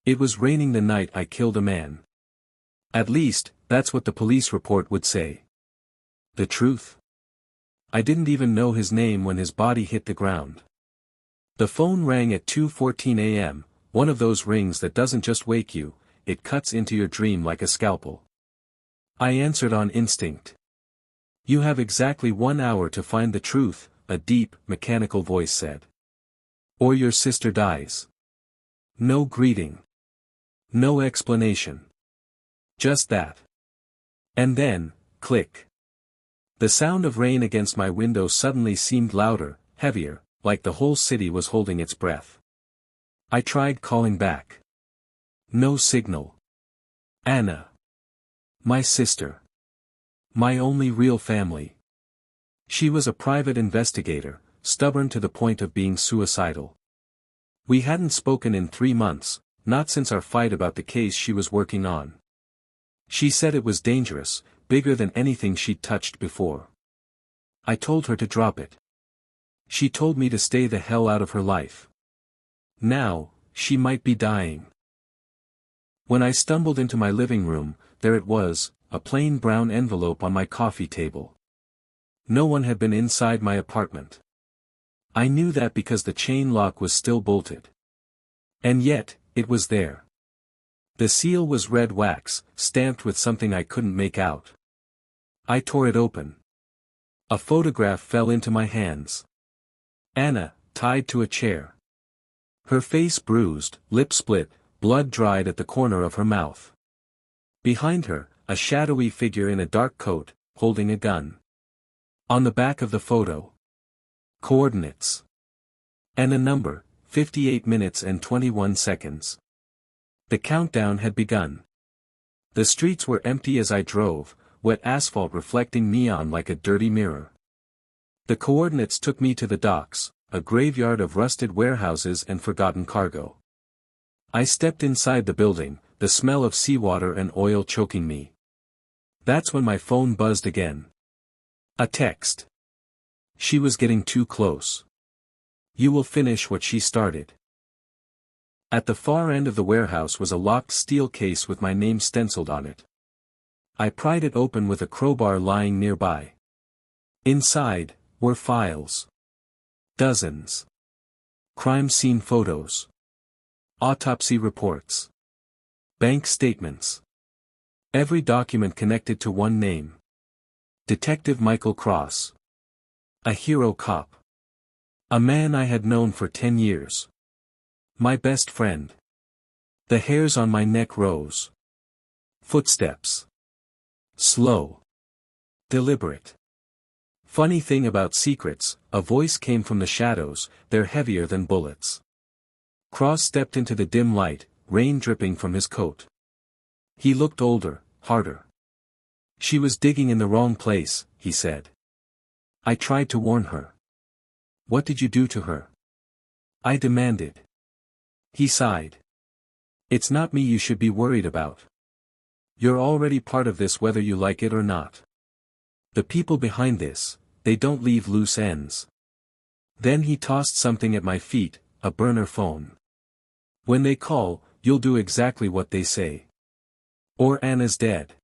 It was raining the night I killed a man. At least, that's what the police report would say. The truth? I didn't even know his name when his body hit the ground. The phone rang at 2:14 a.m., one of those rings that doesn't just wake you, it cuts into your dream like a scalpel. I answered on instinct. You have exactly 1 hour to find the truth, a deep, mechanical voice said. Or your sister dies. No greeting. No explanation. Just that. And then, click. The sound of rain against my window suddenly seemed louder, heavier, like the whole city was holding its breath. I tried calling back. No signal. Anna. My sister. My only real family. She was a private investigator, stubborn to the point of being suicidal. We hadn't spoken in 3 months, not since our fight about the case she was working on. She said it was dangerous, bigger than anything she'd touched before. I told her to drop it. She told me to stay the hell out of her life. Now, she might be dying. When I stumbled into my living room, there it was, a plain brown envelope on my coffee table. No one had been inside my apartment. I knew that because the chain lock was still bolted. And yet, it was there. The seal was red wax, stamped with something I couldn't make out. I tore it open. A photograph fell into my hands. Anna, tied to a chair. Her face bruised, lip split, blood dried at the corner of her mouth. Behind her, a shadowy figure in a dark coat, holding a gun. On the back of the photo. Coordinates. And a number, 58 minutes and 21 seconds. The countdown had begun. The streets were empty as I drove, wet asphalt reflecting neon like a dirty mirror. The coordinates took me to the docks, a graveyard of rusted warehouses and forgotten cargo. I stepped inside the building, the smell of seawater and oil choking me. That's when my phone buzzed again. A text. She was getting too close. You will finish what she started. At the far end of the warehouse was a locked steel case with my name stenciled on it. I pried it open with a crowbar lying nearby. Inside, were files. Dozens. Crime scene photos. Autopsy reports. Bank statements. Every document connected to one name. Detective Michael Cross. A hero cop. A man I had known for 10 years. My best friend. The hairs on my neck rose. Footsteps. Slow. Deliberate. Funny thing about secrets, a voice came from the shadows, they're heavier than bullets. Cross stepped into the dim light, rain dripping from his coat. He looked older, harder. She was digging in the wrong place, he said. I tried to warn her. What did you do to her? I demanded. He sighed. It's not me you should be worried about. You're already part of this whether you like it or not. The people behind this, they don't leave loose ends. Then he tossed something at my feet, a burner phone. When they call, you'll do exactly what they say. Or Anna's dead.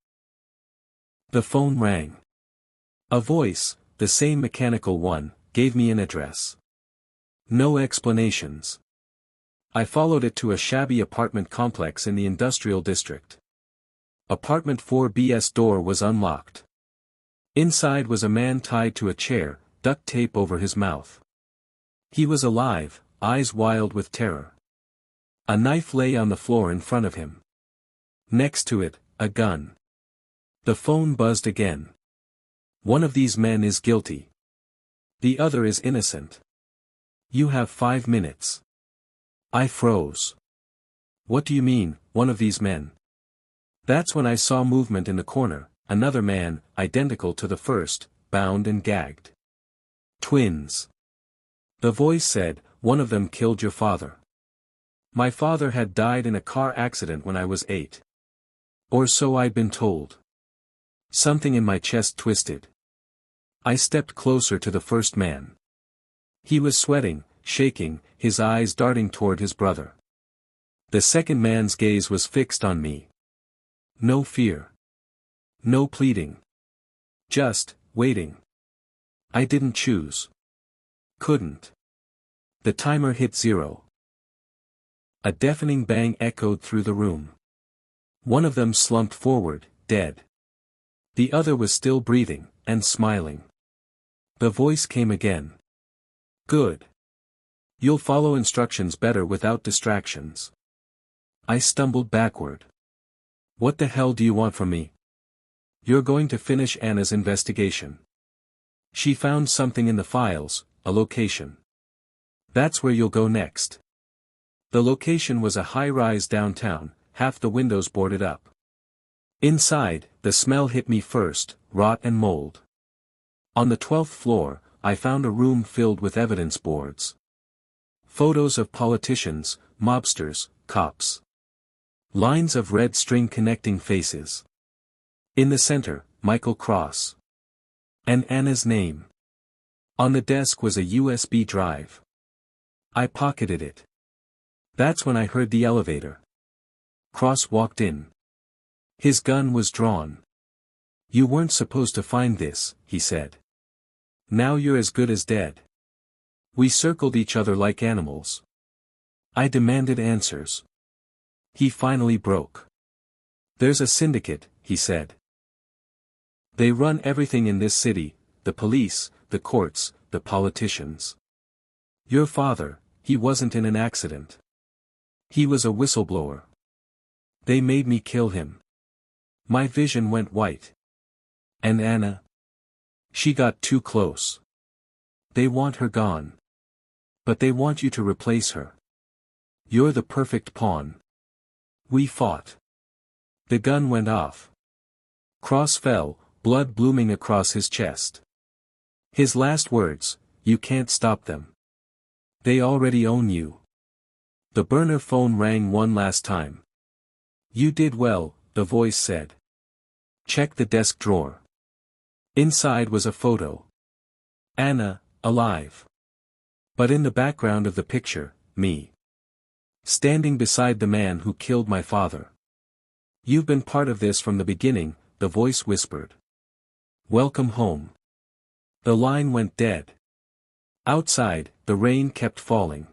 The phone rang. A voice, the same mechanical one, gave me an address. No explanations. I followed it to a shabby apartment complex in the industrial district. Apartment 4B's door was unlocked. Inside was a man tied to a chair, duct tape over his mouth. He was alive, eyes wild with terror. A knife lay on the floor in front of him. Next to it, a gun. The phone buzzed again. One of these men is guilty. The other is innocent. You have 5 minutes. I froze. What do you mean, one of these men? That's when I saw movement in the corner, another man, identical to the first, bound and gagged. Twins. The voice said, one of them killed your father. My father had died in a car accident when I was 8. Or so I'd been told. Something in my chest twisted. I stepped closer to the first man. He was sweating, shaking, his eyes darting toward his brother. The second man's gaze was fixed on me. No fear. No pleading. Just, waiting. I didn't choose. Couldn't. The timer hit 0. A deafening bang echoed through the room. One of them slumped forward, dead. The other was still breathing, and smiling. The voice came again. Good. You'll follow instructions better without distractions. I stumbled backward. What the hell do you want from me? You're going to finish Anna's investigation. She found something in the files, a location. That's where you'll go next. The location was a high-rise downtown, half the windows boarded up. Inside, the smell hit me first, rot and mold. On the 12th floor, I found a room filled with evidence boards. Photos of politicians, mobsters, cops. Lines of red string connecting faces. In the center, Michael Cross. And Anna's name. On the desk was a USB drive. I pocketed it. That's when I heard the elevator. Cross walked in. His gun was drawn. You weren't supposed to find this, he said. Now you're as good as dead. We circled each other like animals. I demanded answers. He finally broke. There's a syndicate, he said. They run everything in this city, the police, the courts, the politicians. Your father, he wasn't in an accident. He was a whistleblower. They made me kill him. My vision went white. And Anna? She got too close. They want her gone. But they want you to replace her. You're the perfect pawn. We fought. The gun went off. Cross fell, blood blooming across his chest. His last words, you can't stop them. They already own you. The burner phone rang one last time. You did well, the voice said. Check the desk drawer. Inside was a photo. Anna, alive. But in the background of the picture, me. Standing beside the man who killed my father. You've been part of this from the beginning, the voice whispered. Welcome home. The line went dead. Outside, the rain kept falling.